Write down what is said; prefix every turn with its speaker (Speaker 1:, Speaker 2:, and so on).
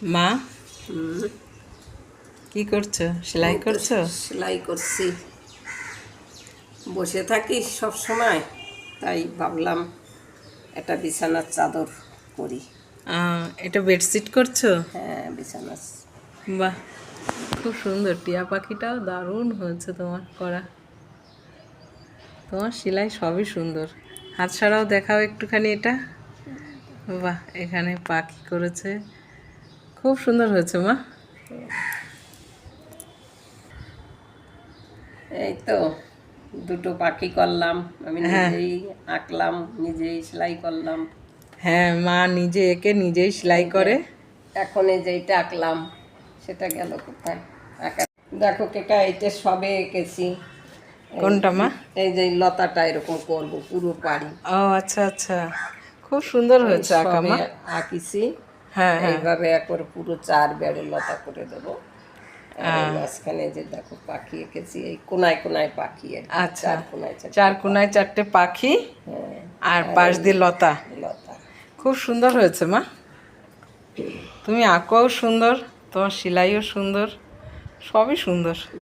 Speaker 1: মা
Speaker 2: হুম,
Speaker 1: কি করছো? সেলাই
Speaker 2: এই তো
Speaker 1: করছো?
Speaker 2: সেলাই করছি। বসে থাকি সব সময়, তাই ভাবলাম একটা বিছানার চাদর করি।
Speaker 1: এটা বেডশিট করছো?
Speaker 2: হ্যাঁ, বিছানার।
Speaker 1: বাহ, খুব সুন্দর। টিয়া পাখিটাও দারুণ হয়েছে তোমার করা। তোমার সেলাই সবই সুন্দর। হাত ছাড়াও দেখাও একটুখানি এটা। বাহ, এখানে পাখি করেছে, খুব সুন্দর হয়েছে মা।
Speaker 2: এই তো দুটো পাখি করলাম, আমি
Speaker 1: হ্যাঁ
Speaker 2: নিজেই আঁকলাম, নিজেই সেলাই করলাম।
Speaker 1: হ্যাঁ, মা নিজে এঁকে নিজেই সেলাই
Speaker 2: এই যে
Speaker 1: করে।
Speaker 2: এখন এই যে এইটা আঁকলাম, সেটা গেল কোথায়? আঁকা দেখো কেকা, এইটা সবে এঁকেছি। এই
Speaker 1: কোনটা মা?
Speaker 2: এই যে লতাটা এরকম করব, পুরো পারি।
Speaker 1: ও আচ্ছা আচ্ছা, খুব সুন্দর
Speaker 2: এই
Speaker 1: হয়েছে আঁকা
Speaker 2: সবে
Speaker 1: মা।
Speaker 2: আঁকিছি।
Speaker 1: হ্যাঁ হ্যাঁ।
Speaker 2: এইভাবে একবার পুরো 4 বেড়ে লতা করে দেবো। আর এই
Speaker 1: আহ,
Speaker 2: মাঝখানে যে দেখো পাখি এঁকেছি, এই কোনায় কোনায় পাখি আর কি,
Speaker 1: আচ্ছা,
Speaker 2: 4 কোনায় 4
Speaker 1: চার কোনায় চারটে পাখি
Speaker 2: হ্যাঁ,
Speaker 1: আর
Speaker 2: আর
Speaker 1: পাশ
Speaker 2: এই
Speaker 1: দিয়ে লতা।
Speaker 2: লতা।
Speaker 1: খুব সুন্দর হয়েছে মা। তুমি আঁকাও সুন্দর, তোমার সেলাইও সুন্দর, সবই সুন্দর।